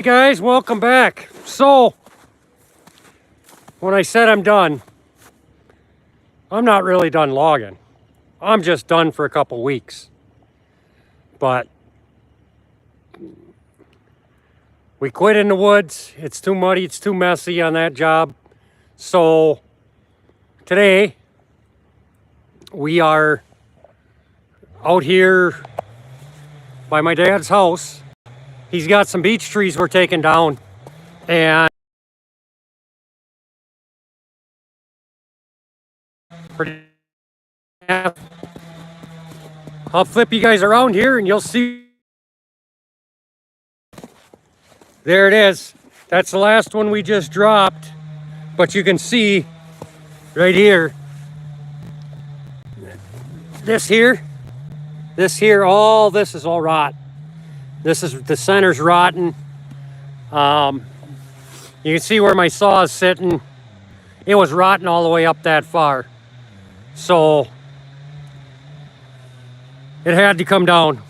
Hey guys, welcome back. So, when I said I'm done, I'm not really done logging. I'm just done for a couple weeks. But we quit in the woods. It's too muddy, it's too messy on that job. So, today, we are out here by my dad's house. He's got some beech trees we're taking down. And I'll flip you guys around here and you'll see. There it is. That's the last one we just dropped. But you can see right here, this here, all this is all rot. This is, the center's rotten. You can see where my saw is sitting. It was rotten all the way up that far. So it had to come down.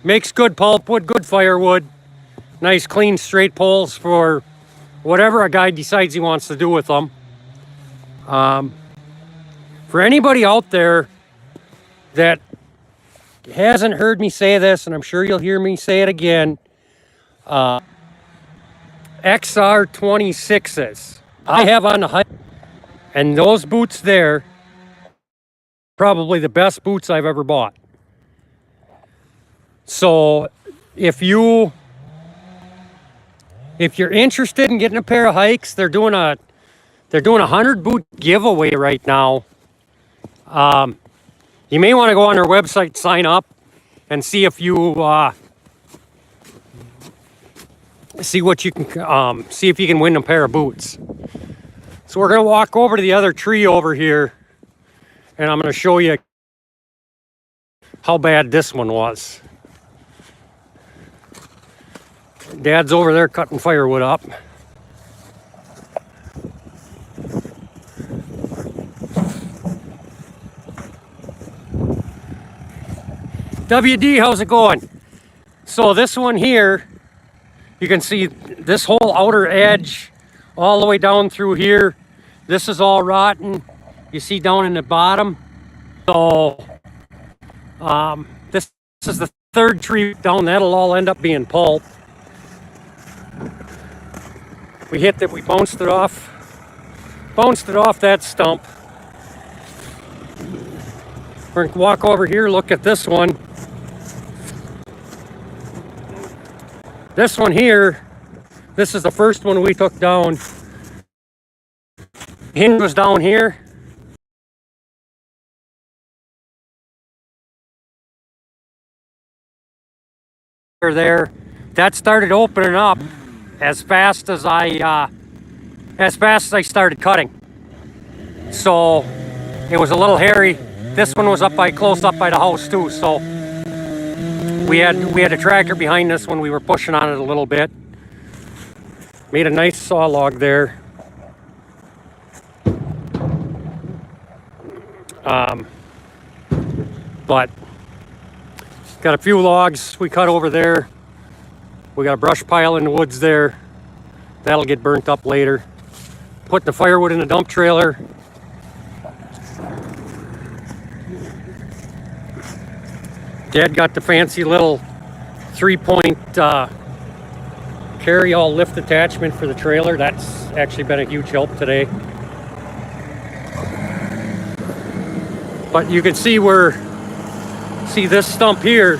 Makes good pulpwood, good firewood. Nice clean straight poles for whatever a guy decides he wants to do with them. For anybody out there that hasn't heard me say this, and I'm sure you'll hear me say it again, XR26s. I have on the hike, and those boots there, probably the best boots I've ever bought. So if you're interested in getting a pair of hikes, they're doing a 100 boot giveaway right now. You may want to go on their website, sign up, and see if you see what you can see if you can win a pair of boots. So we're gonna walk over to the other tree over here, and I'm gonna show you how bad this one was. Dad's over there cutting firewood up. WD, how's it going? So this one here, you can see this whole outer edge all the way down through here. This is all rotten. You see down in the bottom. So this is the third tree down. That'll all end up being pulp. We hit that, we bounced it off that stump. We're gonna walk over here, look at this one. This one here, this is the first one we took down. Hinge was down here. There, that started opening up as fast as I started cutting. So it was a little hairy. This one was close up by the house too. So we had a tractor behind us when we were pushing on it a little bit. Made a nice saw log there. But got a few logs we cut over there. We got a brush pile in the woods there. That'll get burnt up later. Putting the firewood in the dump trailer. Dad got the fancy little 3-point carry-all lift attachment for the trailer. That's actually been a huge help today. But you can see see this stump here.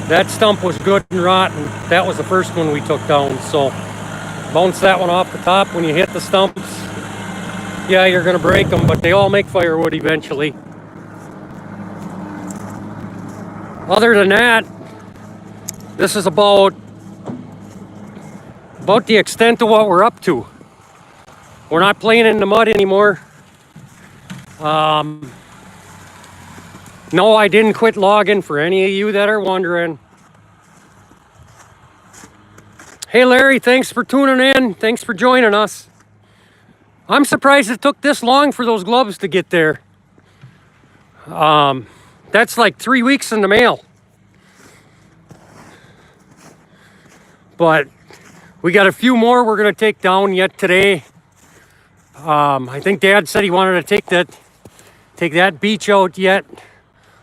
That stump was good and rotten. That was the first one we took down. So bounce that one off the top. When you hit the stumps, yeah, you're gonna break them, but they all make firewood eventually. Other than that, this is about the extent of what we're up to. We're not playing in the mud anymore. No, I didn't quit logging, for any of you that are wondering. Hey Larry, thanks for tuning in. Thanks for joining us. I'm surprised it took this long for those gloves to get there. That's like 3 weeks in the mail. But we got a few more we're going to take down yet today. I think Dad said he wanted to take that beech out yet.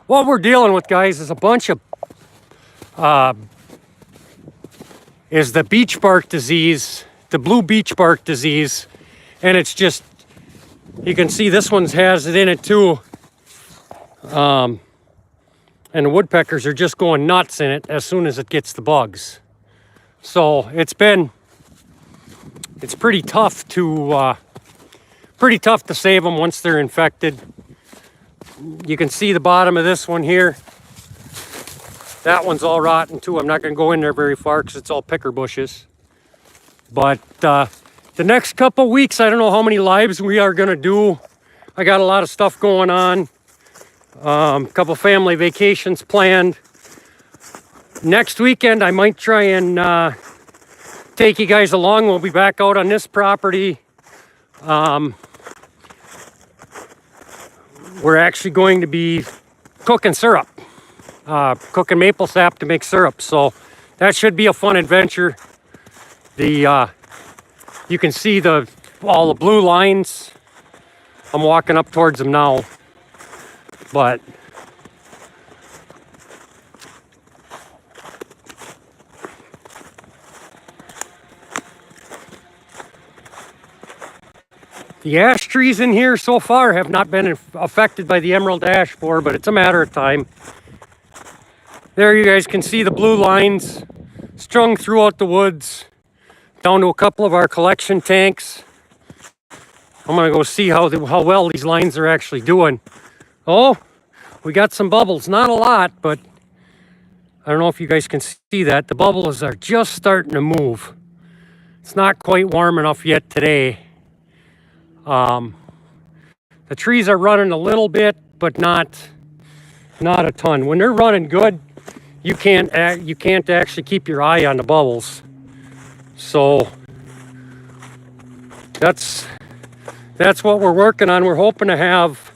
What we're dealing with, guys, is a bunch of is the beech bark disease, the blue beech bark disease, and it's just, you can see this one has it in it too. And the woodpeckers are just going nuts in it as soon as it gets the bugs. So it's pretty tough to save them once they're infected. You can see the bottom of this one here. That one's all rotten too. I'm not going to go in there very far because it's all picker bushes. But the next couple weeks, I don't know how many lives we are going to do. I got a lot of stuff going on. A couple family vacations planned. Next weekend, I might try and take you guys along. We'll be back out on this property. We're actually going to be cooking syrup, cooking maple sap to make syrup. So that should be a fun adventure. You can see all the blue lines. I'm walking up towards them now, but the ash trees in here so far have not been affected by the emerald ash borer, but it's a matter of time. There you guys can see the blue lines strung throughout the woods, down to a couple of our collection tanks. I'm gonna go see how well these lines are actually doing. Oh, we got some bubbles, not a lot, but I don't know if you guys can see that. The bubbles are just starting to move. It's not quite warm enough yet today. The trees are running a little bit, but not a ton. When they're running good, you can't actually keep your eye on the bubbles. So that's what we're working on. We're hoping to have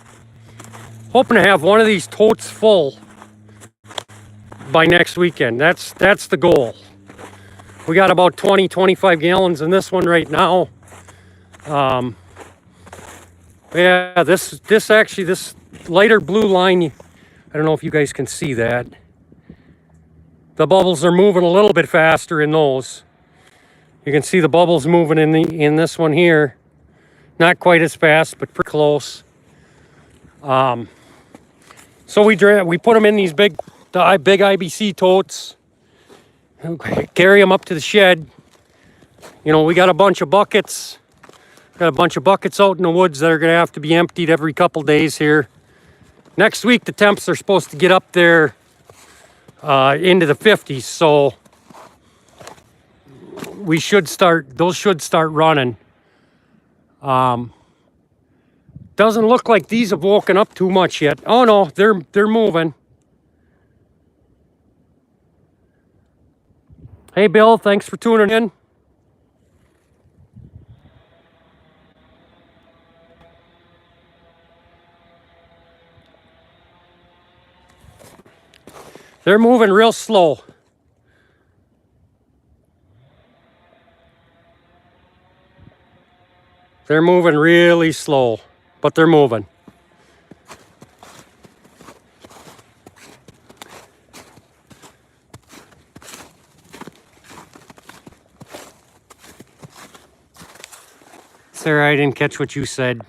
one of these totes full by next weekend. That's the goal. We got about 20-25 gallons in this one right now. Yeah, this lighter blue line, I don't know if you guys can see that. The bubbles are moving a little bit faster in those. You can see the bubbles moving in this one here. Not quite as fast, but pretty close. So we put them in these big IBC totes. Carry them up to the shed. You know, we got a bunch of buckets. Got a bunch of buckets out in the woods that are going to have to be emptied every couple days here. Next week, the temps are supposed to get up there into the 50s, so those should start running. Doesn't look like these have woken up too much yet. Oh no, they're moving. Hey Bill, thanks for tuning in. They're moving real slow. They're moving really slow, but they're moving. Sarah, I didn't catch what you said.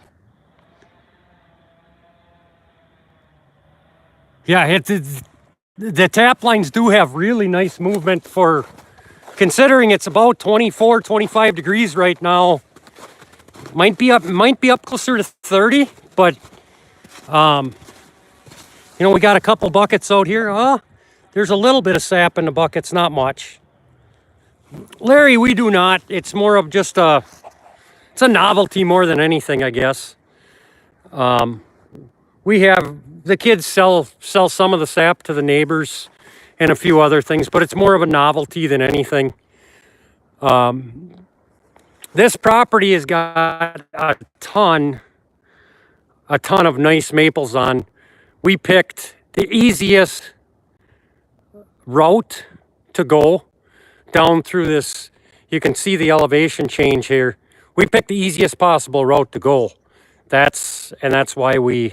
Yeah, the tap lines do have really nice movement for considering it's about 24, 25 degrees right now. Might be up closer to 30, but you know, we got a couple buckets out here. There's a little bit of sap in the buckets, not much. Larry, we do not. It's more of just it's a novelty more than anything, I guess. We have the kids sell some of the sap to the neighbors and a few other things, but it's more of a novelty than anything. This property has got a ton of nice maples on. We picked the easiest route to go down through this. You can see the elevation change here. We picked the easiest possible route to go. That's why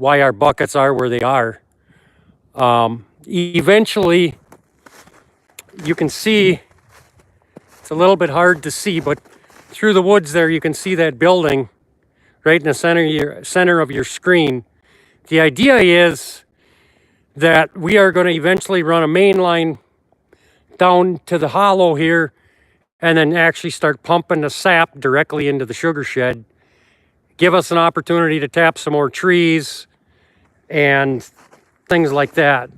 our buckets are where they are. Eventually, you can see, it's a little bit hard to see, but through the woods there, you can see that building right in the center of your screen. The idea is that we are going to eventually run a main line down to the hollow here and then actually start pumping the sap directly into the sugar shed. Give us an opportunity to tap some more trees and things like that.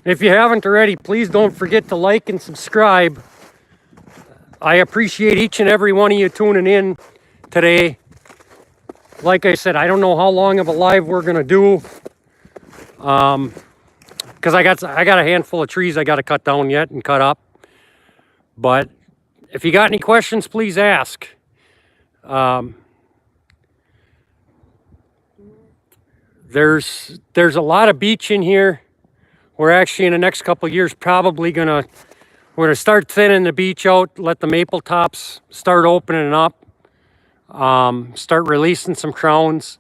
If you haven't already, please don't forget to like and subscribe. I appreciate each and every one of you tuning in today. Like I said, I don't know how long of a live we're gonna do, because I got a handful of trees I got to cut down yet and cut up. But if you got any questions, please ask. There's a lot of beech in here. We're actually in the next couple of years probably we're gonna start thinning the beech out, let the maple tops start opening up, start releasing some crowns.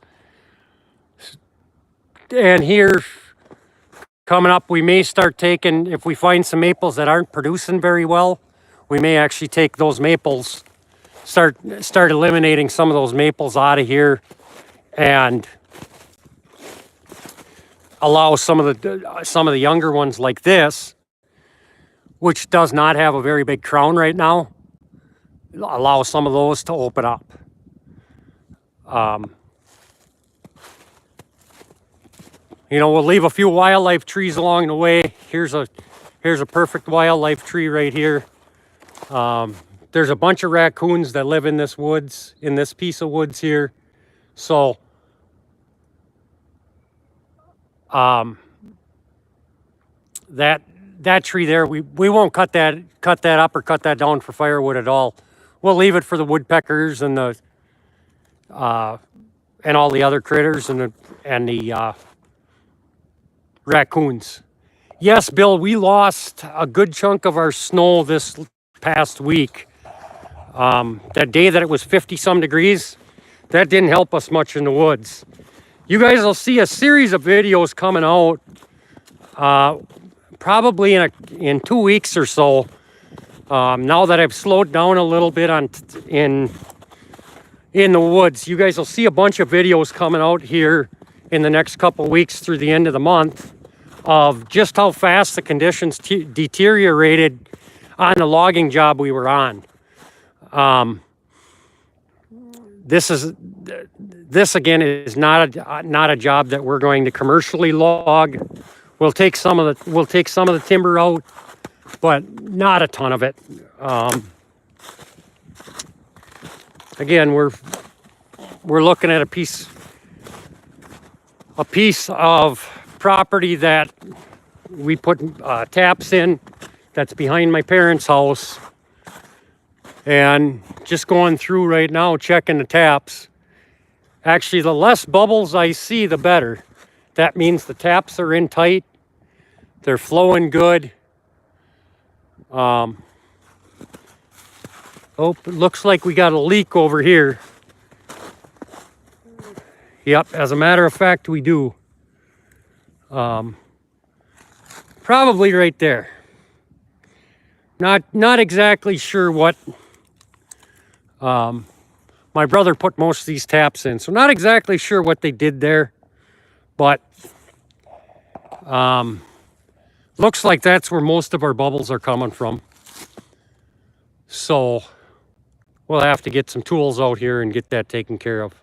And here coming up, we may start taking, if we find some maples that aren't producing very well, we may actually take those maples, start eliminating some of those maples out of here and allow some of the younger ones like this, which does not have a very big crown right now, allow some of those to open up. You know, we'll leave a few wildlife trees along the way. Here's a perfect wildlife tree right here. There's a bunch of raccoons that live in this woods, in this piece of woods here. So that tree there, we won't cut that up or cut that down for firewood at all. We'll leave it for the woodpeckers and the and all the other critters and the raccoons. Yes, Bill, we lost a good chunk of our snow this past week. That day that it was 50-some degrees, that didn't help us much in the woods. You guys will see a series of videos coming out probably in 2 weeks or so. Now that I've slowed down a little bit in the woods, you guys will see a bunch of videos coming out here in the next couple weeks through the end of the month of just how fast the conditions deteriorated on the logging job we were on. This again is not a job that we're going to commercially log. We'll take some of the timber out, but not a ton of it. Again, we're looking at a piece of property that we put taps in, that's behind my parents' house, and just going through right now checking the taps. Actually, the less bubbles I see, the better. That means the taps are in tight, they're flowing good. Oh, it looks like we got a leak over here. Yep, as a matter of fact, we do. Probably right there. Not exactly sure what. My brother put most of these taps in, so not exactly sure what they did there, but looks like that's where most of our bubbles are coming from. So we'll have to get some tools out here and get that taken care of.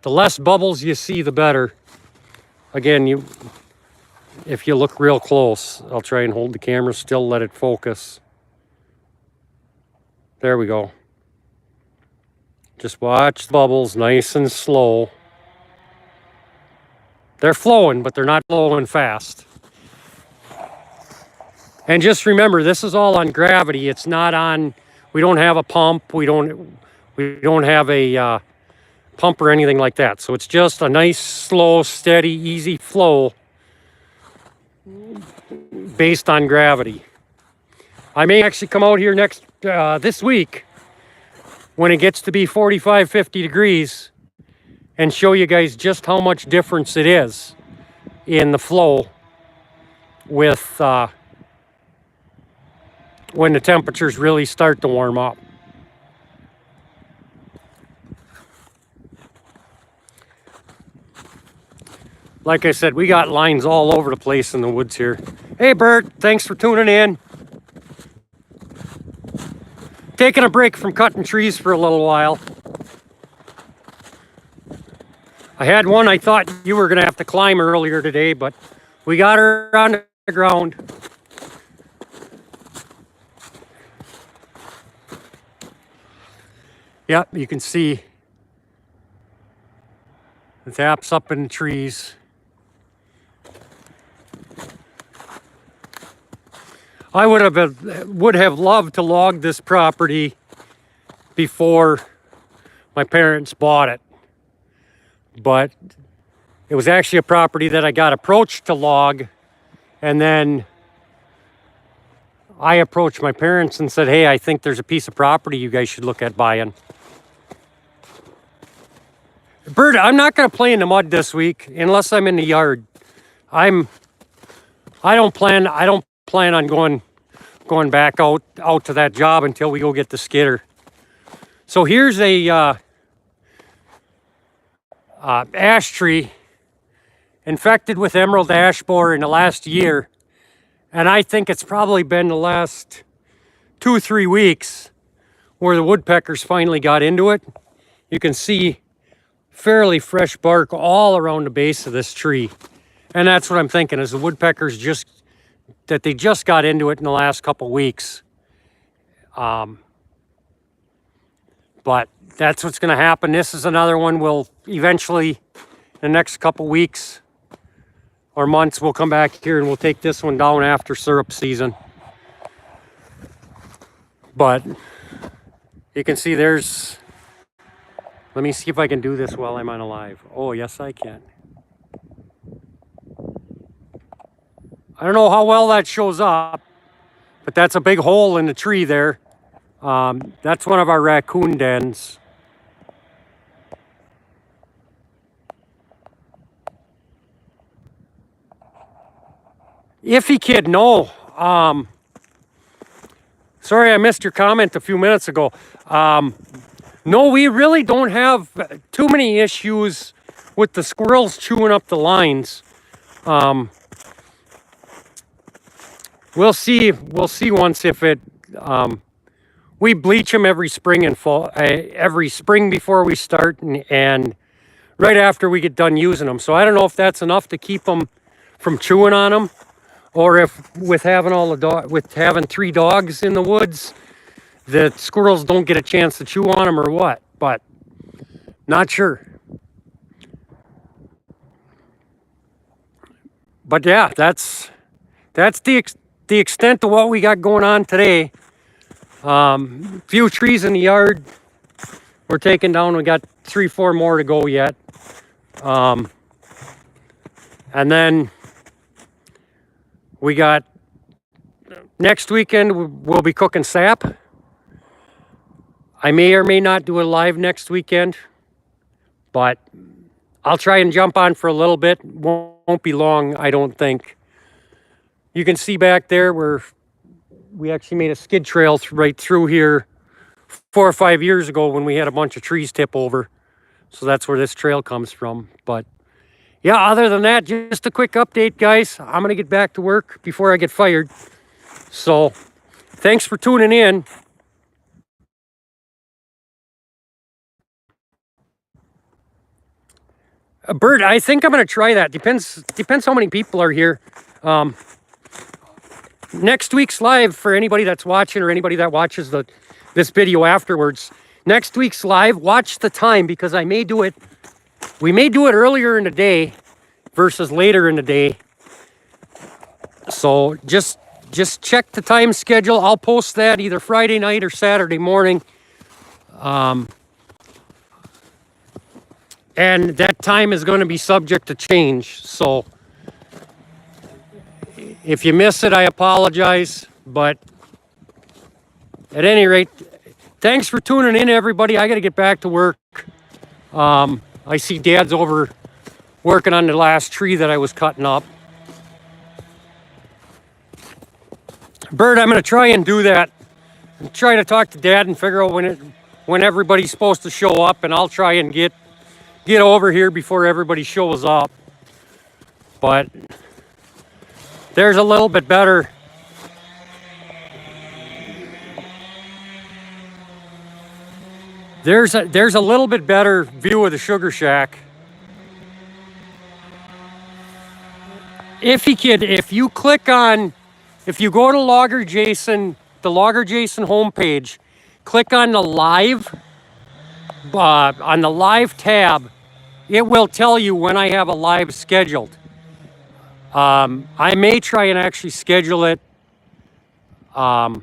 The less bubbles you see, the better. Again, if you look real close, I'll try and hold the camera still, let it focus. There we go. Just watch the bubbles nice and slow. They're flowing, but they're not flowing fast. And just remember, this is all on gravity. It's not on, we don't have a pump. We don't have a pump or anything like that. So it's just a nice, slow, steady, easy flow based on gravity. I may actually come out here this week when it gets to be 45, 50 degrees and show you guys just how much difference it is in the flow with when the temperatures really start to warm up. Like I said, we got lines all over the place in the woods here. Hey Bert, thanks for tuning in. Taking a break from cutting trees for a little while. I had one I thought you were gonna have to climb earlier today, but we got her on the ground. Yep, you can see the taps up in the trees. I would have loved to log this property before my parents bought it, but it was actually a property that I got approached to log, and then I approached my parents and said, hey, I think there's a piece of property you guys should look at buying. Bert, I'm not going to play in the mud this week unless I'm in the yard. I don't plan on going back out to that job until we go get the skidder. So here's a ash tree infected with emerald ash borer in the last year, and I think it's probably been the last 2-3 weeks where the woodpeckers finally got into it. You can see fairly fresh bark all around the base of this tree, and that's what I'm thinking is the woodpeckers just got into it in the last couple weeks. But that's what's going to happen. This is another one we'll eventually, in the next couple weeks or months, we'll come back here and we'll take this one down after syrup season. But you can see there's, let me see if I can do this while I'm on a live. Oh, yes, I can. I don't know how well that shows up, but that's a big hole in the tree there. That's one of our raccoon dens. Iffy kid, no. Sorry I missed your comment a few minutes ago. No, we really don't have too many issues with the squirrels chewing up the lines. We'll see once if it, we bleach them every spring and fall, every spring before we start and right after we get done using them. So I don't know if that's enough to keep them from chewing on them, or if with having having 3 dogs in the woods, the squirrels don't get a chance to chew on them or what, but not sure. But yeah, that's the extent of what we got going on today. Few trees in the yard we're taking down. We got 3-4 more to go yet. And then we got next weekend we'll be cooking sap. I may or may not do a live next weekend, but I'll try and jump on for a little bit. Won't be long, I don't think. You can see back there where we actually made a skid trail right through here 4 or 5 years ago when we had a bunch of trees tip over. So that's where this trail comes from. But yeah, other than that, just a quick update, guys. I'm going to get back to work before I get fired. So thanks for tuning in. Bert, I think I'm going to try that. Depends how many people are here. Next week's live, for anybody that's watching or anybody that watches this video afterwards, next week's live, watch the time, because we may do it earlier in the day versus later in the day. So just check the time schedule. I'll post that either Friday night or Saturday morning. And that time is going to be subject to change. So if you miss it, I apologize, but at any rate, thanks for tuning in, everybody. I got to get back to work. I see Dad's over working on the last tree that I was cutting up. Bert, I'm going to try and do that. Try to talk to Dad and figure out when everybody's supposed to show up, and I'll try and get over here before everybody shows up. But there's a little bit better. There's a little bit better view of the sugar shack. If you go to Logger Jason, the Logger Jason homepage, click on the live tab, it will tell you when I have a live scheduled. I may try and actually schedule it. I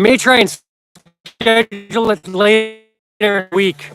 may try and schedule it later in the week.